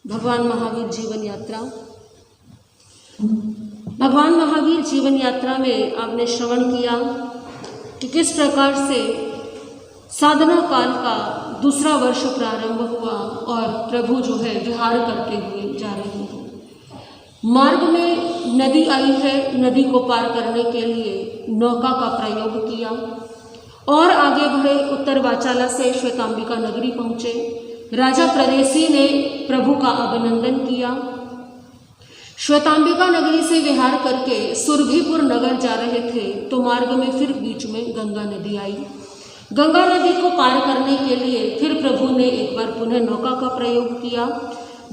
भगवान महावीर जीवन यात्रा। भगवान महावीर जीवन यात्रा में आपने श्रवण किया कि किस प्रकार से साधना काल का दूसरा वर्ष प्रारंभ हुआ और प्रभु जो है विहार करते हुए जा रहे हैं। मार्ग में नदी आई है, नदी को पार करने के लिए नौका का प्रयोग किया और आगे बढ़े। उत्तर वाचाला से श्वेतांबिका नगरी पहुँचे। राजा प्रदेशी ने प्रभु का अभिनंदन किया। श्वेतांबिका नगरी से विहार करके सुरभिपुर नगर जा रहे थे तो मार्ग में फिर बीच में गंगा नदी आई। गंगा नदी को पार करने के लिए फिर प्रभु ने एक बार पुनः नौका का प्रयोग किया।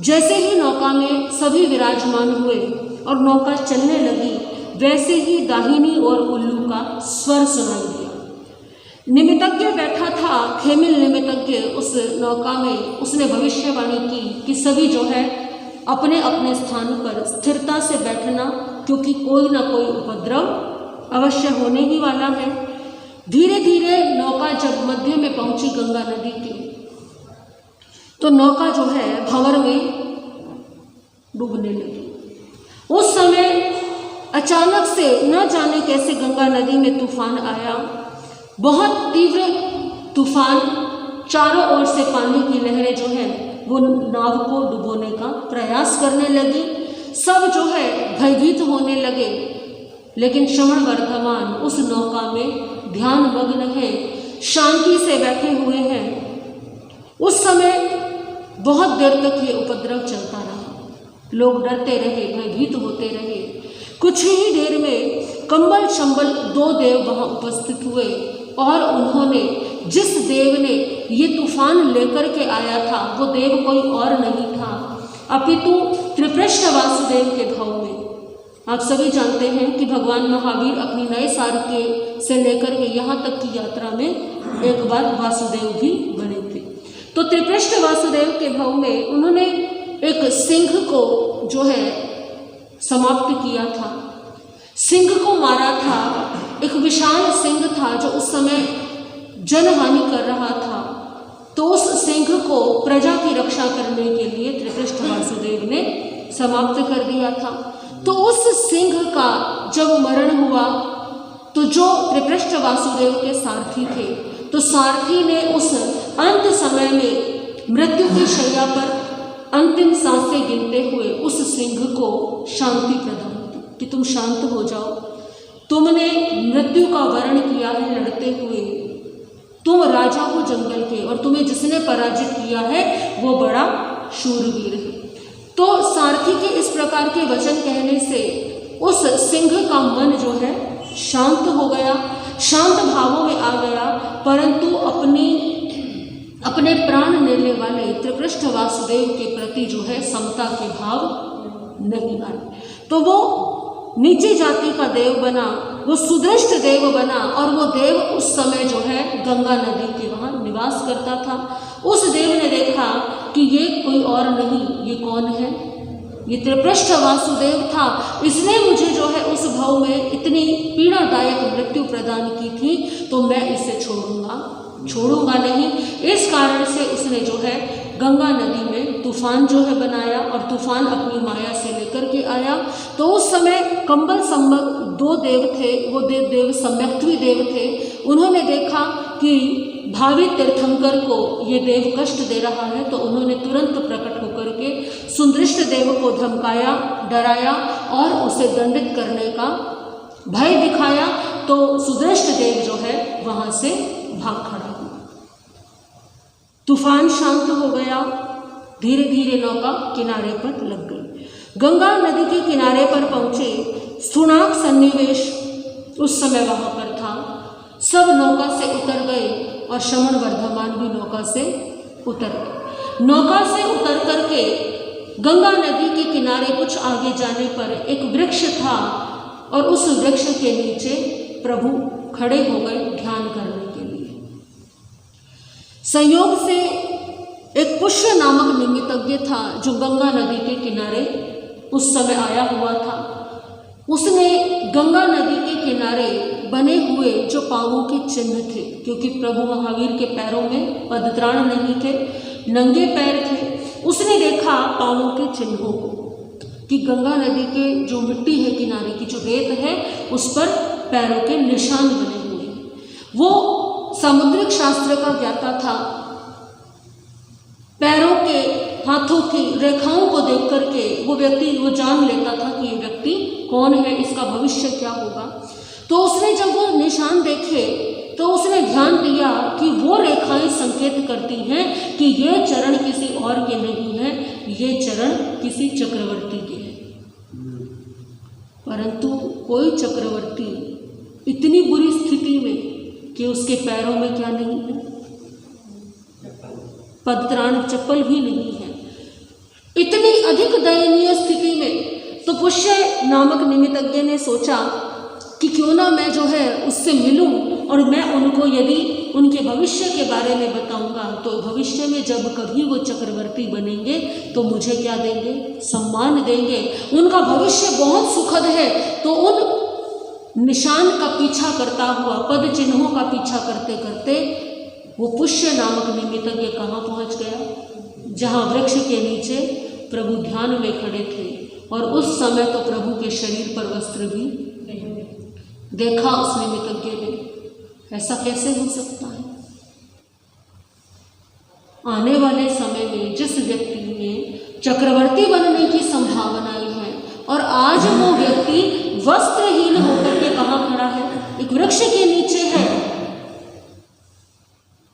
जैसे ही नौका में सभी विराजमान हुए और नौका चलने लगी, वैसे ही दाहिनी ओर उल्लू का स्वर सुनाई दिया। निमित्तज्ञ बैठा था, खेमिल निमित्तज्ञ उस नौका में। उसने भविष्यवाणी की कि सभी जो है अपने अपने स्थान पर स्थिरता से बैठना, क्योंकि कोई ना कोई उपद्रव अवश्य होने ही वाला है। धीरे धीरे नौका जब मध्य में पहुंची गंगा नदी के, तो नौका जो है भंवर में डूबने लगी। उस समय अचानक से न जाने कैसे गंगा नदी में तूफान आया। बहुत तीव्र तूफान, चारों ओर से पानी की लहरें जो है वो नाव को डुबोने का प्रयास करने लगी। सब जो है भयभीत होने लगे, लेकिन श्रवण वर्धमान उस नौका में ध्यान मग्न है, शांति से बैठे हुए हैं। उस समय बहुत देर तक ये उपद्रव चलता रहा। लोग डरते रहे, भयभीत होते रहे। कुछ ही देर में कंबल चंबल दो देव वहां उपस्थित हुए और उन्होंने जिस देव ने ये तूफान लेकर के आया था वो देव कोई और नहीं था अपितु त्रिपृष्ठ वासुदेव के भाव में। आप सभी जानते हैं कि भगवान महावीर अपनी नए साल के से लेकर के यहाँ तक की यात्रा में एक बार वासुदेव भी बने थे। तो त्रिपृष्ठ वासुदेव के भाव में उन्होंने एक सिंह को जो है समाप्त किया था, सिंह को मारा था। एक विशाल सिंह था जो उस समय जनहानि कर रहा था, तो उस सिंह को प्रजा की रक्षा करने के लिए त्रिपृष्ठ वासुदेव ने समाप्त कर दिया था। तो उस सिंह का जब मरण हुआ तो जो त्रिपृष्ठ वासुदेव के सारथी थे, तो सारथी ने उस अंत समय में मृत्यु की शैया पर अंतिम सांसें गिनते हुए उस सिंह को शांति प्रदान की कि तुम शांत हो जाओ, तुमने मृत्यु का वर्ण किया है लड़ते हुए, तुम राजा हो जंगल के और तुम्हें जिसने पराजित किया है वो बड़ा शूरवीर है। तो सारथी के इस प्रकार के वचन कहने से उस सिंह का मन जो है शांत हो गया, शांत भावों में आ गया, परंतु अपने प्राण लेने वाले त्रिपृष्ठ वासुदेव के प्रति जो है समता के भाव नहीं आए। तो वो नीची जाति का देव बना, वो सुदृष्ट देव बना और वो देव उस समय जो है गंगा नदी के वहाँ निवास करता था। उस देव ने देखा कि ये कोई और नहीं, ये कौन है? ये त्रिपृष्ठ वासुदेव था। इसने मुझे जो है उस भाव में इतनी पीड़ादायक मृत्यु प्रदान की थी, तो मैं इसे छोड़ूंगा नहीं। इस कारण से उसने जो है गंगा नदी में तूफान जो है बनाया और तूफान अपनी माया से लेकर के आया। तो उस समय कंबल संबल दो देव थे, वो देव सम्यक्त्वी देव थे। उन्होंने देखा कि भावी तीर्थंकर को ये देव कष्ट दे रहा है, तो उन्होंने तुरंत प्रकट होकर के सुदृष्ट देव को धमकाया, डराया और उसे दंडित करने का भय दिखाया। तो सुदृष्ट देव जो है वहां से भाग खड़ा हुआ। तूफान शांत हो गया, धीरे धीरे नौका किनारे पर लग गई। गंगा नदी के किनारे पर पहुंचे। स्थूणाक सन्निवेश उस समय वहां पर था। सब नौका से उतर गए और श्रवण वर्धमान भी नौका से उतर गए। नौका से उतर करके गंगा नदी के किनारे कुछ आगे जाने पर एक वृक्ष था और उस वृक्ष के नीचे प्रभु खड़े हो गए ध्यान करने के लिए। संयोग से एक पुष्य नामक निमित्तज्ञ था जो गंगा नदी के किनारे उस समय आया हुआ था। उसने गंगा नदी के किनारे बने हुए जो पांवों के चिन्ह थे, क्योंकि प्रभु महावीर के पैरों में पदत्राण नहीं थे, नंगे पैर थे, उसने देखा पांवों के चिन्हों को, कि गंगा नदी के जो मिट्टी है किनारे की, जो रेत है, उस पर पैरों के निशान बने हुए। वो सामुद्रिक शास्त्र का ज्ञाता था। पैरों के, हाथों की रेखाओं को देख करके वो व्यक्ति वो जान लेता था कि ये व्यक्ति कौन है, इसका भविष्य क्या होगा। तो उसने जब वो निशान देखे तो उसने ध्यान दिया कि वो रेखाएं संकेत करती हैं कि ये चरण किसी और के नहीं है, ये चरण किसी चक्रवर्ती के हैं। परंतु कोई चक्रवर्ती इतनी बुरी स्थिति में कि उसके पैरों में क्या नहीं है, पदत्राण चप्पल भी नहीं है, इतनी अधिक दयनीय स्थिति में, तो पुष्य नामक निमित्तज्ञ ने सोचा कि क्यों ना मैं जो है उससे मिलूं और मैं उनको यदि उनके भविष्य के बारे में बताऊंगा तो भविष्य में जब कभी वो चक्रवर्ती बनेंगे तो मुझे क्या देंगे, सम्मान देंगे। उनका भविष्य बहुत सुखद है। तो उन निशान का पीछा करता हुआ, पद चिन्हों का पीछा करते करते वो पुष्य नामक निमित्तज्ञ कहाँ पहुँच गया, जहाँ वृक्ष के नीचे प्रभु ध्यान में खड़े थे। और उस समय तो प्रभु के शरीर पर वस्त्र भी देखा उस निमित्तज्ञ ने। ऐसा कैसे हो सकता है? आने वाले समय में जिस व्यक्ति में चक्रवर्ती बनने की संभावनाएं हैं और आज वो व्यक्ति वस्त्रहीन होकर के कहाँ खड़ा है, एक वृक्ष के नीचे है,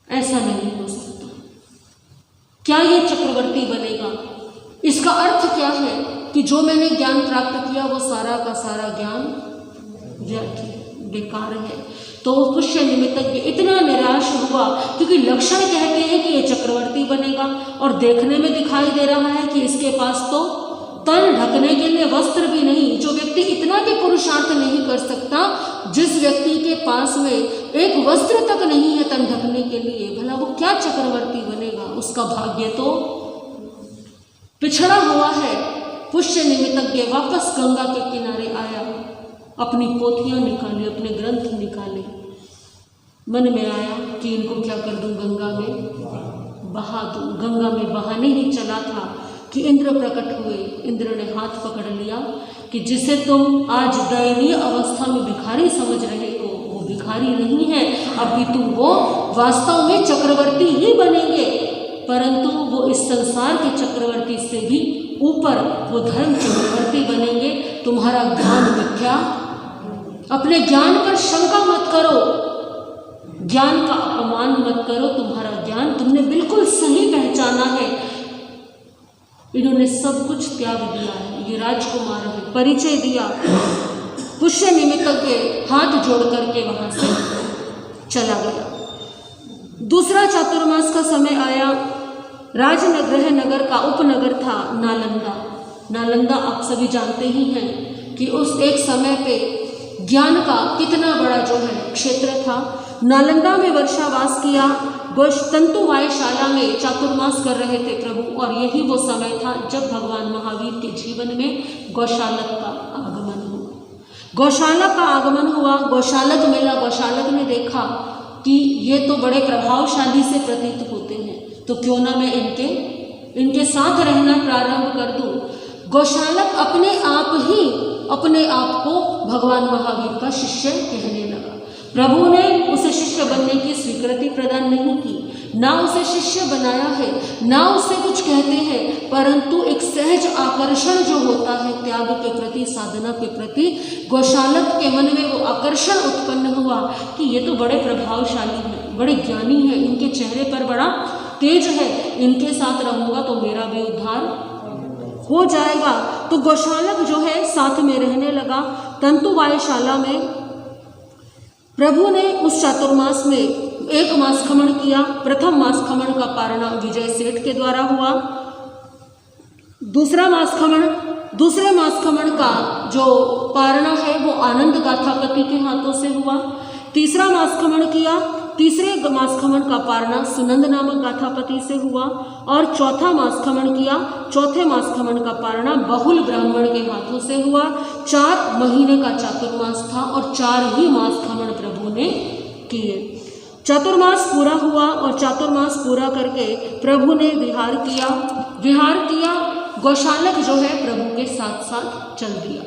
ऐसा नहीं हो सकता। क्या ये चक्रवर्ती बनेगा? इसका अर्थ क्या है कि जो मैंने ज्ञान प्राप्त किया वो सारा का सारा ज्ञान व्यर्थ है, बेकार है। तो पुष्य निमित्तज्ञ इतना निराश हुआ क्योंकि लक्षण कहते हैं कि ये चक्रवर्ती बनेगा और देखने में दिखाई दे रहा है कि इसके पास तो तन ढकने के लिए वस्त्र भी नहीं। जो व्यक्ति इतना भी पुरुषार्थ नहीं कर सकता, जिस व्यक्ति के पास में एक वस्त्र तक नहीं है तन ढकने के लिए, भला वो क्या चक्रवर्ती बनेगा? उसका भाग्य तो पिछड़ा हुआ है। पुष्य निमित्तज्ञ वापस गंगा के किनारे आया, अपनी पोथियां निकाली, अपने ग्रंथ निकाले। मन में आया कि इनको क्या कर दूं, गंगा में बहा दूं। गंगा में बहाने ही चला था कि इंद्र प्रकट हुए। इंद्र ने हाथ पकड़ लिया कि जिसे तुम आज दयनीय अवस्था में भिखारी समझ रहे हो, वो भिखारी नहीं है, अपितु वो वास्तव में चक्रवर्ती ही बनेंगे। परंतु वो इस संसार के चक्रवर्ती से भी ऊपर वो धर्म चक्रवर्ती बनेंगे। तुम्हारा ज्ञान मिथ्या, अपने ज्ञान पर शंका मत करो, ज्ञान का अपमान मत करो। तुम्हारा ज्ञान तुमने बिल्कुल सही पहचाना है। इन्होंने सब कुछ त्याग दिया है, ये राजकुमार है, परिचय दिया। पुष्य निमित्तज्ञ हाथ जोड़ करके वहां से चला गया। दूसरा चातुर्मास का समय आया। राजनगृह नगर का उपनगर था नालंदा। नालंदा आप सभी जानते ही हैं कि उस एक समय पे ज्ञान का कितना बड़ा जो है क्षेत्र था। नालंदा में वर्षावास किया। तंतुवायशाला में चातुर्मास कर रहे थे प्रभु, और यही वो समय था जब भगवान महावीर के जीवन में गौशालक का आगमन हुआ। गौशालक का आगमन हुआ, गौशालक मिला। गौशालक ने देखा कि ये तो बड़े प्रभावशाली से प्रतीत होते हैं, तो क्यों ना मैं इनके साथ रहना प्रारंभ कर दूं। गौशालक अपने आप को भगवान महावीर का शिष्य कहने लगा। प्रभु ने उसे शिष्य बनने की स्वीकृति प्रदान नहीं की, ना उसे शिष्य बनाया है, ना उसे कुछ कहते हैं, परंतु एक सहज आकर्षण जो होता है त्याग के प्रति, साधना के प्रति, गौशालक के मन में वो आकर्षण उत्पन्न हुआ कि ये तो बड़े प्रभावशाली हैं, बड़े ज्ञानी हैं, इनके चेहरे पर बड़ा तेज है, इनके साथ रहूंगा तो मेरा भी उद्धार हो जाएगा। तो गौशालक जो है साथ में रहने लगा। तंतुवायशाला में प्रभु ने उस चातुर्मास में एक मास खमन किया। प्रथम मास खमन का पारणा विजय सेठ के द्वारा हुआ। दूसरे मास खमन का जो पारणा है वो आनंद गाथापति के हाथों से हुआ। तीसरा मास खमन किया। तीसरे मास खमन का पारणा सुनंद नामक गाथापति से हुआ। और चौथा मास खमन किया। चौथे मास खमन का पारणा बहुल ब्राह्मण के हाथों से हुआ। 4 महीने का चातुर्मास था और 4 ही मास खमन प्रभु ने किए। चातुर्मास पूरा हुआ और चातुर्मास पूरा करके प्रभु ने विहार किया। गौशालक जो है प्रभु के साथ साथ चल दिया।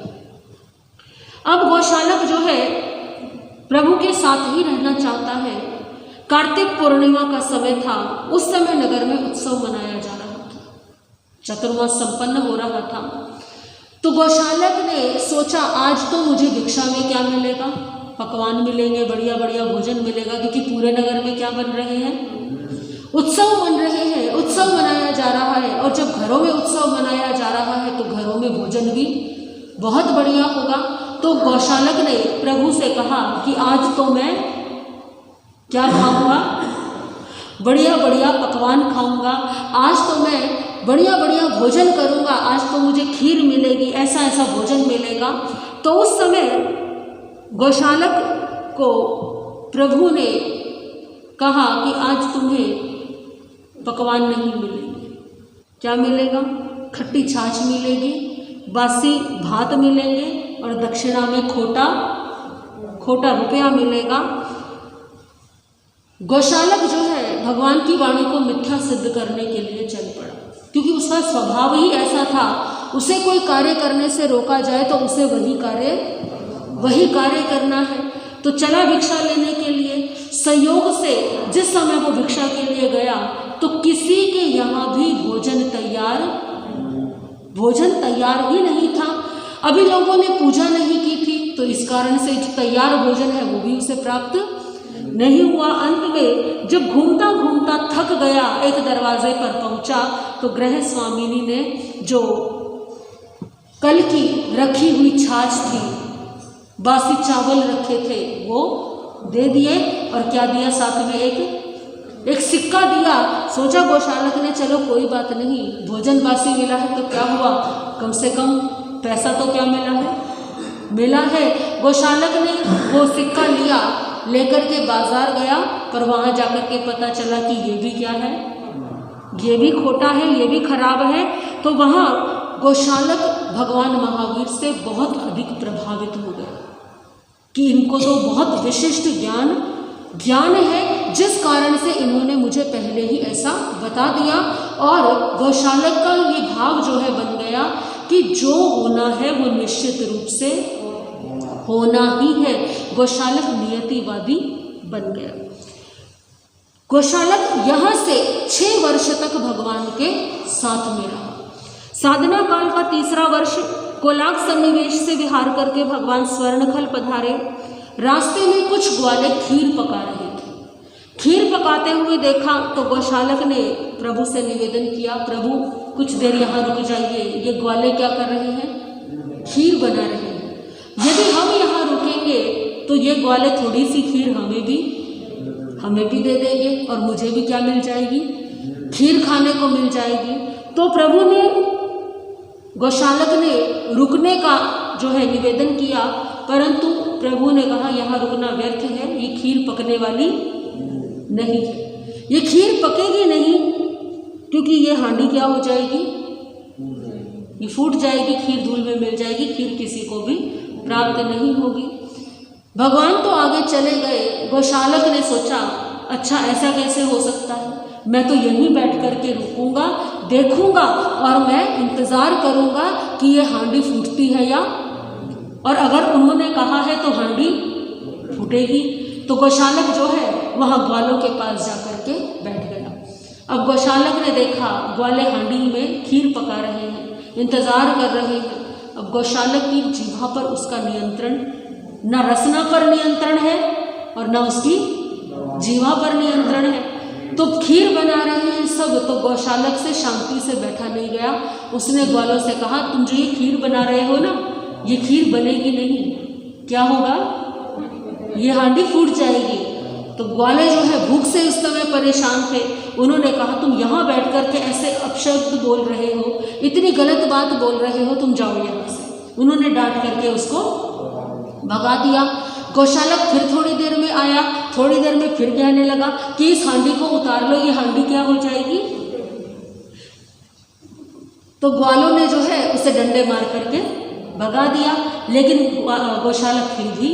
अब गौशालक जो है प्रभु के साथ ही रहना चाहता है। कार्तिक पूर्णिमा का समय था, उस समय नगर में उत्सव मनाया जा रहा था, चतुर्मास संपन्न हो रहा था। तो गौशालक ने सोचा आज तो मुझे भिक्षा में क्या मिलेगा, पकवान मिलेंगे, बढ़िया बढ़िया भोजन मिलेगा, क्योंकि पूरे नगर में क्या बन रहे हैं, उत्सव बन रहे हैं, उत्सव मनाया जा रहा है। और जब घरों में उत्सव मनाया जा रहा है तो घरों में भोजन भी बहुत बढ़िया होगा। तो गौशालक ने प्रभु से कहा कि आज तो मैं क्या खाऊंगा, बढ़िया बढ़िया पकवान खाऊंगा, आज तो मैं बढ़िया बढ़िया भोजन करूंगा, आज तो मुझे खीर मिलेगी, ऐसा ऐसा भोजन मिलेगा। तो उस समय गौशालक को प्रभु ने कहा कि आज तुम्हें पकवान नहीं मिलेंगे, क्या मिलेगा, खट्टी छाछ मिलेगी, बासी भात मिलेंगे और दक्षिणा में खोटा रुपया मिलेगा। गौशालक जो है भगवान की वाणी को मिथ्या सिद्ध करने के लिए चल पड़ा, क्योंकि उसका स्वभाव ही ऐसा था, उसे कोई कार्य करने से रोका जाए तो उसे वही कार्य करना है। तो चला भिक्षा लेने के लिए। संयोग से जिस समय वो भिक्षा के लिए गया तो किसी के यहाँ भी भोजन तैयार ही नहीं था। अभी लोगों ने पूजा नहीं की थी, तो इस कारण से जो तैयार भोजन है वो भी उसे प्राप्त नहीं हुआ। अंत में जब घूमता घूमता थक गया, एक दरवाजे पर पहुंचा तो गृह स्वामिनी ने जो कल की रखी हुई छाछ थी, बासी चावल रखे थे, वो दे दिए। और क्या दिया, साथ में एक सिक्का दिया। सोचा गौशालक ने चलो कोई बात नहीं, भोजन बासी मिला है तो क्या हुआ, कम से कम पैसा तो क्या मिला है। गौशालक ने वो सिक्का लिया, लेकर के बाजार गया, पर वहाँ जाकर के पता चला कि ये भी क्या है, ये भी खोटा है, ये भी खराब है। तो वहाँ गौशालक भगवान महावीर से बहुत अधिक प्रभावित हो गए कि इनको तो बहुत विशिष्ट ज्ञान है, जिस कारण से इन्होंने मुझे पहले ही ऐसा बता दिया। और गौशालक का ये भाव जो है बन गया कि जो होना है वो निश्चित रूप से होना ही है। गौशालक नियतिवादी बन गया। गौशालक यहाँ से 6 वर्ष तक भगवान के साथ में रहा। साधना काल का 3रा वर्ष कोलाग सन्निवेश से विहार करके भगवान स्वर्णखल पधारे। रास्ते में कुछ ग्वाले खीर पका रहे थे। खीर पकाते हुए देखा तो गौशालक ने प्रभु से निवेदन किया, प्रभु कुछ देर यहाँ रुक जाइए, ये ग्वाले क्या कर रहे हैं, खीर बना रहे हैं। यदि हम यहाँ रुकेंगे तो ये ग्वाले थोड़ी सी खीर हमें भी दे देंगे और मुझे भी क्या मिल जाएगी, खीर खाने को मिल जाएगी। तो प्रभु ने, गौशालक ने रुकने का जो है निवेदन किया, परंतु प्रभु ने कहा यहाँ रुकना व्यर्थ है, ये खीर पकने वाली नहीं है, ये खीर पकेगी नहीं, क्योंकि ये हांडी क्या हो जाएगी, ये फूट जाएगी, खीर धूल में मिल जाएगी, खीर किसी को भी प्राप्त नहीं होगी। भगवान तो आगे चले गए। गौशालक ने सोचा अच्छा ऐसा कैसे हो सकता है, मैं तो यहीं बैठ कर के रुकूंगा, देखूंगा और मैं इंतज़ार करूंगा कि ये हांडी फूटती है या, और अगर उन्होंने कहा है तो हांडी फूटेगी। तो गौशालक जो है वहाँ ग्वालों के पास जा कर के बैठ गया। अब गौशालक ने देखा ग्वाले हांडी में खीर पका रहे हैं, इंतज़ार कर रहे हैं। अब गौशालक की जीभा पर उसका नियंत्रण, न रसना पर नियंत्रण है और न उसकी जीवा पर नियंत्रण है। तो खीर बना रहे हैं सब, तो गौशालक से शांति से बैठा नहीं गया। उसने ग्वालों से कहा तुम जो ये खीर बना रहे हो ना, ये खीर बनेगी नहीं, क्या होगा, ये हांडी फूट जाएगी। तो ग्वाले जो है भूख से उस समय परेशान थे। उन्होंने कहा तुम यहाँ बैठ कर के ऐसे अपशब्द बोल रहे हो, इतनी गलत बात बोल रहे हो, तुम जाओ यहाँ से। उन्होंने डांट करके उसको भगा दिया। गौशालक फिर थोड़ी देर में आया, थोड़ी देर में फिर कहने लगा कि इस हांडी को उतार लो, ये हांडी क्या हो जाएगी। तो ग्वालों ने जो है उसे डंडे मार करके भगा दिया, लेकिन गौशालक फिर भी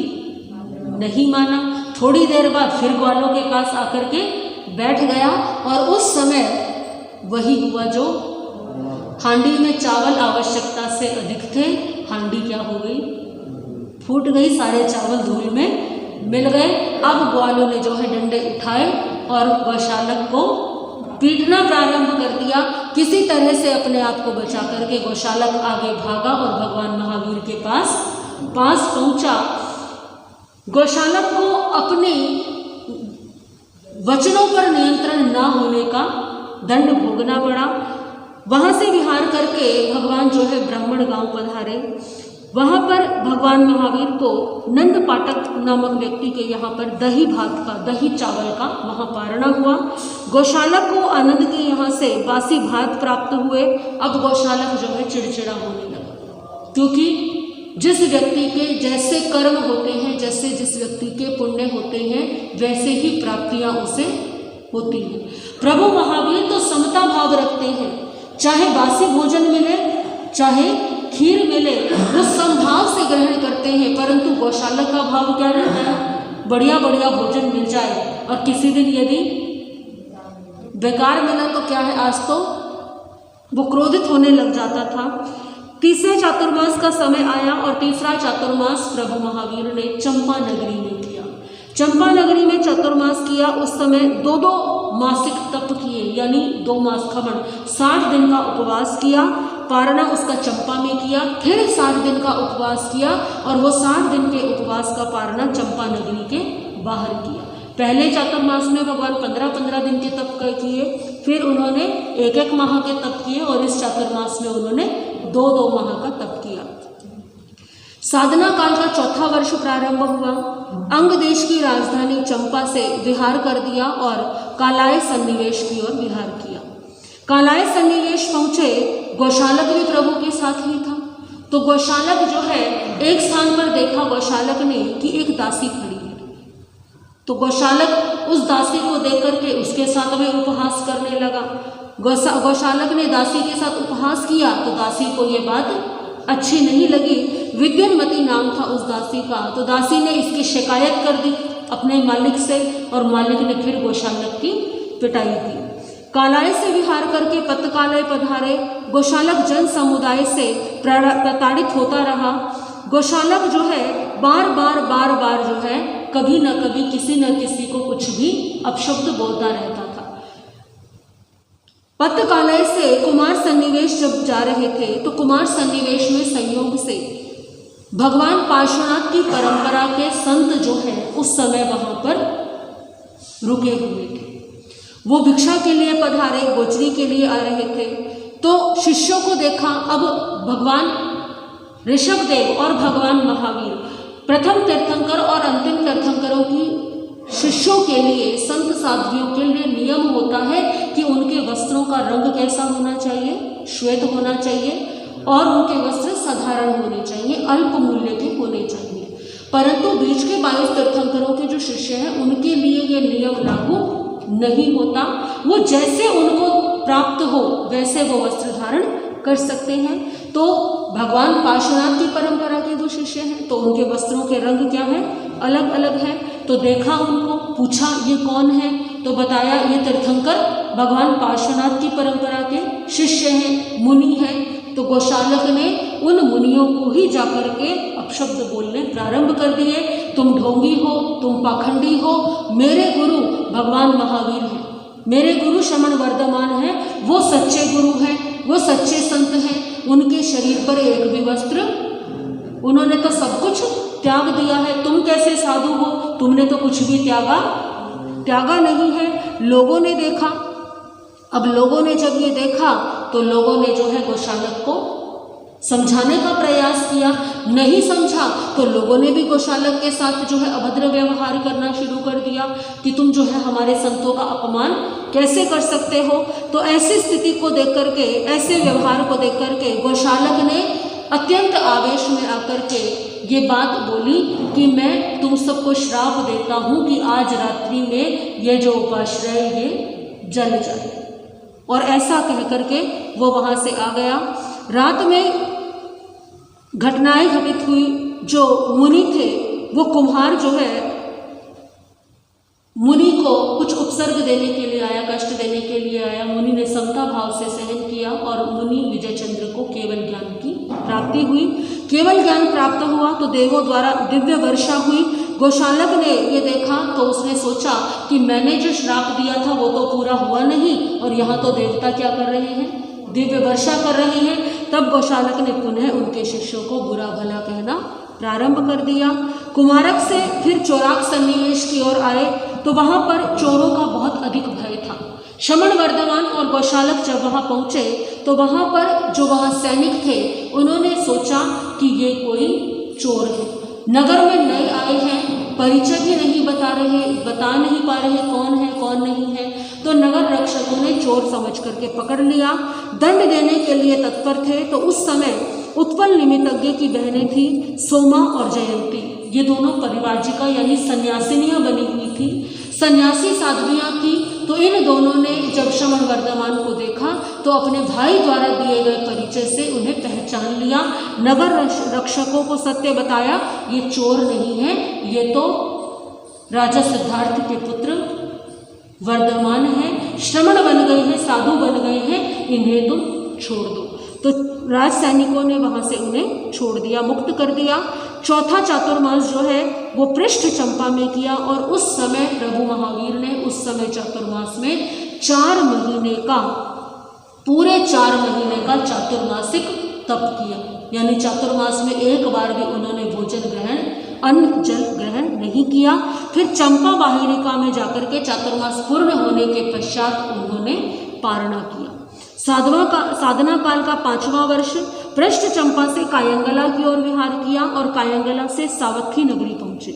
नहीं माना। थोड़ी देर बाद फिर ग्वालों के पास आकर के बैठ गया और उस समय वही हुआ जो हांडी में चावल आवश्यकता से अधिक थे, हांडी क्या हो गई, फूट गई, सारे चावल धूल में मिल गए। अब ग्वालों ने जो है डंडे उठाए और गौशालक को पीटना प्रारंभ कर दिया। किसी तरह से अपने आप को बचा करके गौशालक आगे भागा और भगवान महावीर के पास पहुंचा। गौशालक को अपने वचनों पर नियंत्रण न होने का दंड भोगना पड़ा। वहां से विहार करके भगवान जो है ब्राह्मण गांव पधारे। वहां पर भगवान महावीर को नंद पाठक नामक व्यक्ति के यहाँ पर दही भात का, दही चावल का वहाँ पारणा हुआ। गौशालक को आनंद के यहाँ से बासी भात प्राप्त हुए। अब गौशालक जो है चिड़चिड़ा होने लगा, क्योंकि जिस व्यक्ति के जैसे कर्म होते हैं, जैसे जिस व्यक्ति के पुण्य होते हैं, वैसे ही प्राप्तियां उसे होती हैं। प्रभु महावीर तो समता भाव रखते हैं, चाहे बासी भोजन मिले चाहे खीर मिले, वो समभाव से ग्रहण करते हैं। परंतु गौशालक का भाव क्या रहता है, बढ़िया बढ़िया भोजन मिल जाए, और किसी दिन यदि बेकार मिला तो क्या है, आज तो वो क्रोधित होने लग जाता था। तीसरे चातुर्मास का समय आया और तीसरा चातुर्मास प्रभु महावीर ने चंपा नगरी में किया। चंपा नगरी में चातुर्मास किया। उस समय 2 मासिक तप किए, यानी 2 मास खमण 60 दिन का उपवास किया। पारणा उसका चंपा में किया, फिर 60 दिन का उपवास किया, और वो 60 दिन के उपवास का पारणा चंपा नगरी के बाहर किया। पहले चातुर्मास में भगवान 15-15 दिन के तप किए, फिर उन्होंने 1-1 माह के तप किए, और इस चातुर्मास में उन्होंने 2-2 माह का तप किया। साधना काल का 4था वर्ष प्रारंभ हुआ। अंग देश की राजधानी चंपा से विहार कर दिया और कालाय सन्निवेश की ओर विहार किया। कालाय सन्निवेश पहुंचे, गौशालक भी प्रभु के साथ ही था। तो गौशालक जो है, एक स्थान पर देखा गौशालक ने कि एक दासी खड़ी है, तो गौशालक उस दासी को देख करके उसके साथ में उपहास करने लगा। गौशालक ने दासी के साथ उपहास किया तो दासी को ये बात अच्छी नहीं लगी। विद्यामती नाम था उस दासी का, तो दासी ने इसकी शिकायत कर दी अपने मालिक से, और मालिक ने फिर गौशालक की पिटाई की। कालाय से विहार करके पत्तकालय पधारे। गौशालक जन समुदाय से प्रताड़ित होता रहा। गौशालक जो है बार बार जो है कभी न कभी किसी न किसी को कुछ भी अपशब्द बोलता रहता था। पत्तकालय से कुमार सन्निवेश जब जा रहे थे, तो कुमार सन्निवेश में संयोग से भगवान पार्श्वनाथ की परंपरा के संत जो है उस समय वहां पर रुके हुए थे। वो भिक्षा के लिए पधारे, गोचरी के लिए आ रहे थे। तो शिष्यों को देखा। अब भगवान ऋषभदेव और भगवान महावीर, प्रथम तीर्थंकर और अंतिम तीर्थंकरों की शिष्यों के लिए, संत साध्वियों के लिए नियम होता है कि उनके वस्त्रों का रंग कैसा होना चाहिए, श्वेत होना चाहिए, और उनके वस्त्र साधारण होने चाहिए, अल्प मूल्य के होने चाहिए। परंतु बीच के 22 तीर्थंकरों के जो शिष्य हैं, उनके लिए ये नियम लागू नहीं होता। वो जैसे उनको प्राप्त हो वैसे वो वस्त्र धारण कर सकते हैं। तो भगवान पार्श्वनाथ की परंपरा के जो शिष्य हैं, तो उनके वस्त्रों के रंग क्या है, अलग अलग है। तो देखा उनको, पूछा ये कौन है, तो बताया ये तीर्थंकर भगवान पार्श्वनाथ की परंपरा के शिष्य हैं, मुनि हैं। तो गौशालक ने उन मुनियों को ही जाकर के अपशब्द बोलने प्रारंभ कर दिए। तुम ढोंगी हो, तुम पाखंडी हो, मेरे गुरु भगवान महावीर हैं, मेरे गुरु शमन वर्धमान हैं, वो सच्चे गुरु हैं, वो सच्चे संत हैं। उनके शरीर पर एक भी वस्त्र, उन्होंने तो सब कुछ त्याग दिया है। तुम कैसे साधु हो, तुमने तो कुछ भी त्यागा नहीं है। लोगों ने देखा। अब लोगों ने जब ये देखा तो लोगों ने जो है गौशालक को समझाने का प्रयास किया। नहीं समझा तो लोगों ने भी गौशालक के साथ जो है अभद्र व्यवहार करना शुरू कर दिया कि तुम जो है हमारे संतों का अपमान कैसे कर सकते हो। तो ऐसी स्थिति को देख करके, ऐसे व्यवहार को देख करके गौशालक ने अत्यंत आवेश में आकर के ये बात बोली कि मैं तुम सबको श्राप देता हूँ कि आज रात्रि में ये जो उपाश्रय ये जल जाए। और ऐसा कह करके वो वहाँ से आ गया। रात में घटनाएं घटित हुई। जो मुनि थे वो कुम्हार जो है मुनि को कुछ उपसर्ग देने के लिए आया, कष्ट देने के लिए आया। मुनि ने समता भाव से सहन किया और मुनि विजय चंद्र को केवल ज्ञान की प्राप्ति हुई। केवल ज्ञान प्राप्त हुआ तो देवों द्वारा दिव्य वर्षा हुई। गोशालक ने ये देखा तो उसने सोचा कि मैंने जो श्राप दिया था वो तो पूरा हुआ नहीं, और यहाँ तो देवता क्या कर रहे हैं, दिव्य वर्षा कर रहे हैं। तब गोशालक ने पुनः उनके शिष्यों को बुरा भला कहना प्रारंभ कर दिया। कुमारक से फिर चौराक सन्निवेश की ओर आए तो वहाँ पर चोरों का बहुत अधिक भय था। श्रमण वर्धमान और गोशालक जब वहाँ पहुँचे तो वहाँ पर जो वहाँ सैनिक थे उन्होंने सोचा कि ये कोई चोर है। नगर में नए आए हैं, परिचय भी नहीं बता नहीं पा रहे कौन है कौन नहीं है, तो नगर रक्षकों ने चोर समझ करके पकड़ लिया। दंड देने के लिए तत्पर थे। तो उस समय उत्पल निमित्तज्ञ की बहनें थी सोमा और जयंती। ये दोनों परिवारजिका यानी सन्यासिनियाँ बनी हुई थी, सन्यासी साध्वियाँ थी। तो इन दोनों ने जब श्रमण वर्धमान को देखा तो अपने भाई द्वारा दिए गए परिचय से उन्हें पहचान लिया। नगर रक्षकों को सत्य बताया, ये चोर नहीं है, ये तो राजा सिद्धार्थ के पुत्र वर्धमान है, श्रमण बन गए हैं, साधु बन गए हैं, इन्हें तुम छोड़ दो। तो राज सैनिकों ने वहाँ से उन्हें छोड़ दिया, मुक्त कर दिया। चौथा चातुर्मास जो है वो पृष्ठ चंपा में किया, और उस समय प्रभु महावीर ने उस समय चातुर्मास में 4 महीने का, पूरे 4 महीने का चातुर्मासिक तप किया। यानी चातुर्मास में एक बार भी उन्होंने भोजन ग्रहण, अन्न जल ग्रहण नहीं किया। फिर चंपा बाहिरिका में जाकर के चातुर्मास पूर्ण होने के पश्चात उन्होंने पारणा किया। साधना काल का 5वां वर्ष पृष्ठ चंपा से कायंगला की ओर विहार किया और कायंगला से सावत्थी नगरी पहुंचे।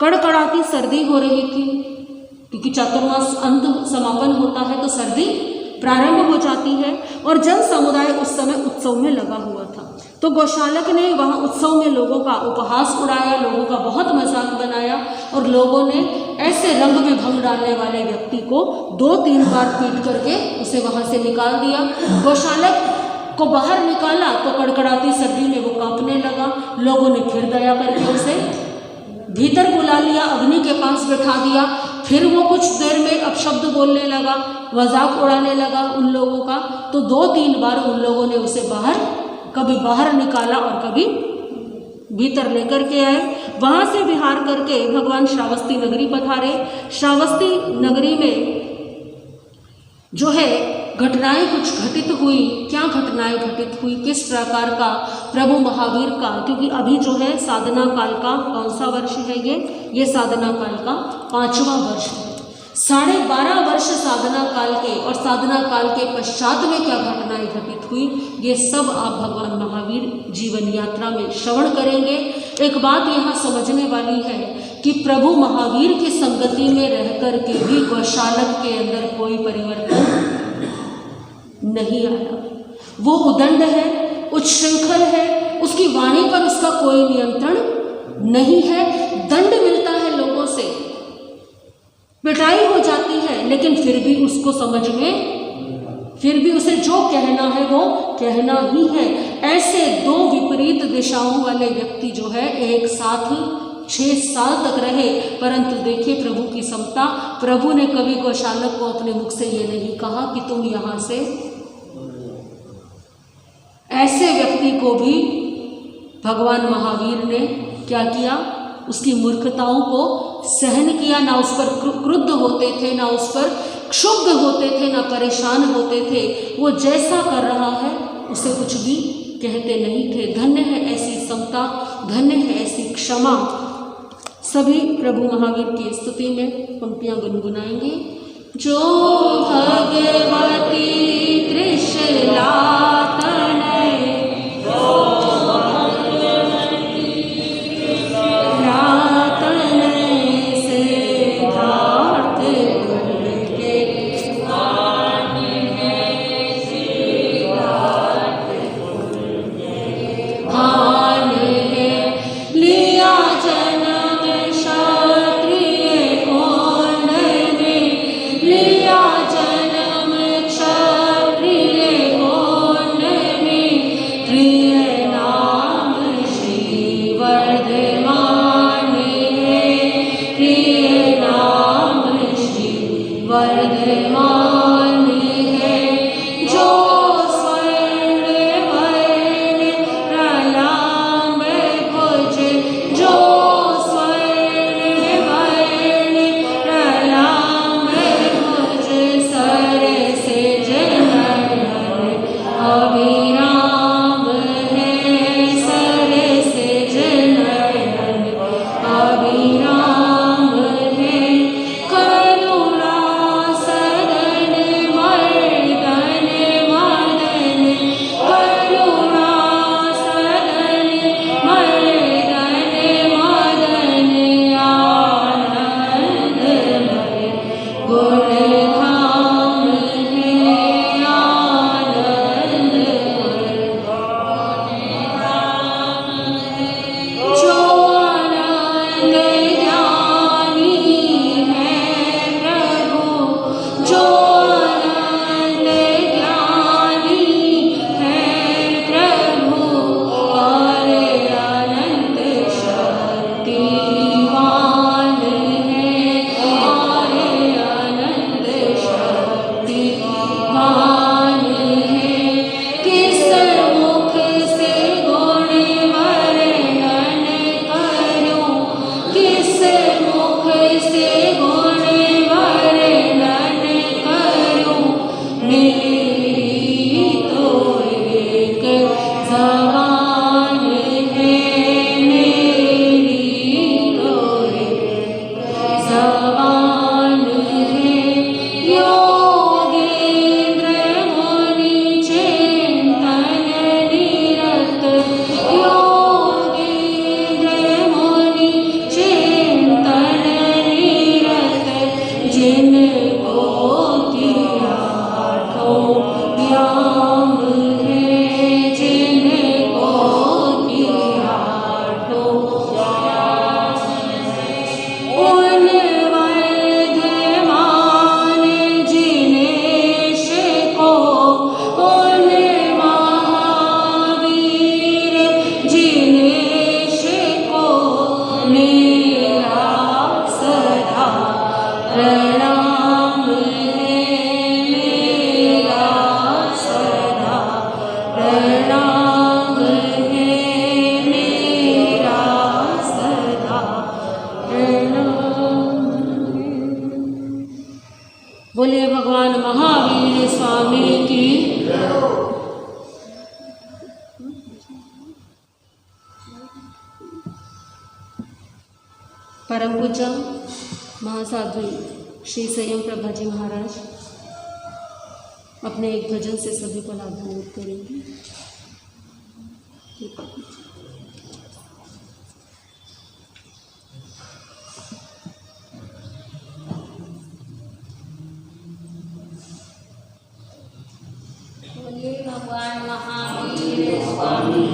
कड़कड़ाती सर्दी हो रही थी, क्योंकि चातुर्मास अंत समापन होता है तो सर्दी प्रारंभ हो जाती है, और जन समुदाय उस समय उत्सव में लगा हुआ था। तो गोशालक ने वहाँ उत्सव में लोगों का उपहास उड़ाया, लोगों का बहुत मजाक बनाया, और लोगों ने ऐसे रंग में भंग डालने वाले व्यक्ति को 2-3 बार पीट करके उसे वहाँ से निकाल दिया। गोशालक को बाहर निकाला तो कड़कड़ाती सर्दी में वो कांपने लगा। लोगों ने फिर दया करके उसे भीतर बुला लिया, अग्नि के पास बैठा दिया। फिर वो कुछ देर में अपशब्द बोलने लगा, मजाक उड़ाने लगा उन लोगों का। तो 2-3 बार उन लोगों ने उसे कभी बाहर निकाला और कभी भीतर लेकर के आए। वहाँ से विहार करके भगवान श्रावस्ती नगरी पधारे। श्रावस्ती नगरी में जो है घटनाएं कुछ घटित हुई। क्या घटनाएं घटित हुई, किस प्रकार का प्रभु महावीर का, क्योंकि अभी जो है साधना काल का कौन सा वर्ष है, ये साधना काल का 5वां वर्ष है। 12.5 वर्ष साधना काल के, और साधना काल के पश्चात में क्या घटनाएं घटित हुई, ये सब आप भगवान महावीर जीवन यात्रा में श्रवण करेंगे। एक बात यहाँ समझने वाली है कि प्रभु महावीर की संगति में रह कर के भी गोशालक के अंदर कोई परिवर्तन नहीं आया। वो उदंड है, उच्छृंखल है, उसकी वाणी पर उसका कोई नियंत्रण नहीं है। दंड मिलता है लोगों से, पिटाई हो जाती है, लेकिन फिर भी उसको समझ में, फिर भी उसे जो कहना है वो कहना ही है। ऐसे 2 विपरीत दिशाओं वाले व्यक्ति जो है एक साथ 6 साल तक रहे, परंतु देखिए प्रभु की समता। प्रभु ने कभी गोशालक को अपने मुख से ये नहीं कहा कि तुम यहाँ से, ऐसे व्यक्ति को भी भगवान महावीर ने क्या किया, उसकी मूर्खताओं को सहन किया। ना उस पर क्रुद्ध होते थे, ना उस पर क्षुब्ध होते थे, ना परेशान होते थे। वो जैसा कर रहा है उसे कुछ भी कहते नहीं थे। धन्य है ऐसी समता, धन्य है ऐसी क्षमा। सभी प्रभु महावीर की स्तुति में पंक्तियां गुनगुनाएंगे। जो भगवती त्रिशलातन प्रणाम है मेरा सदा प्रणाम है। बोलिए भगवान महावीर स्वामी की। परम पूज्य महासाध्वी श्री संयम प्रभा जी महाराज अपने एक भजन से सभी को लाभान्वित करेंगे। बोलिए भगवान महावीर स्वामी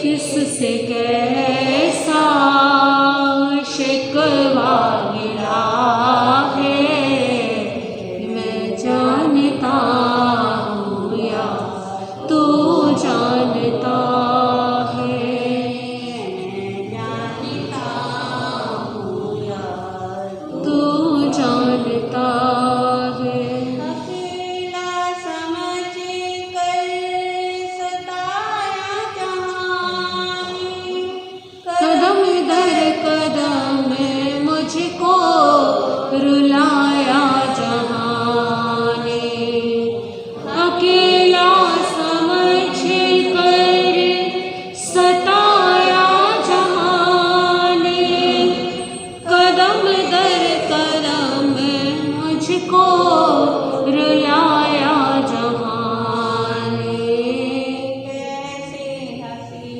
किससे कैसा शिकवा गिरा है, मैं जानता हूँ या तू जानता है, मैं जानता हूँ या तू जानता है। मुझको रुलाया जहाँ ने, अकेला समझ कर सताया जहाँ ने, कदम दर कदम मुझको रुलाया जहाँ ने। कैसे हंसी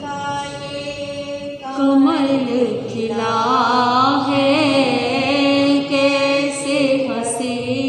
का ये कमल खिला है, कैसे हंसी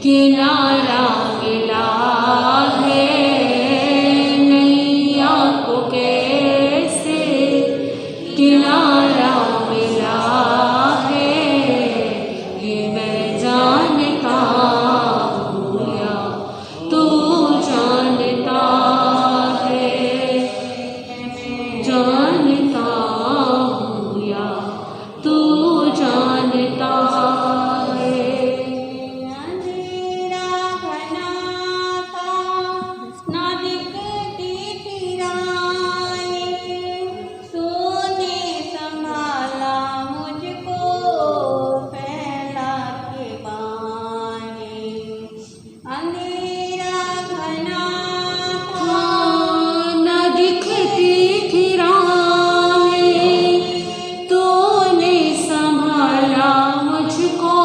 किनारा मिला है नैया को कैसे किनारा मिला है ये मैं जानता हूँ या तू जानता है जानता हूँ या तू जानता है। अंधेरा घना था ना दिखती थी राहें, तूने संभाला मुझको फैला के बाहें। अंधेरा घना था न दिखती थी राहें तूने संभाला मुझको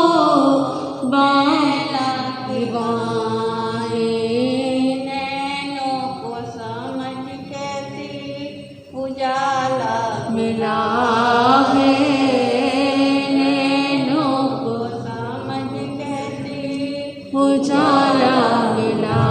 फैला के बाहें। नैनों को समझ कैसे उजाला मिला है नैनों को समझ कैसे उजाला मिला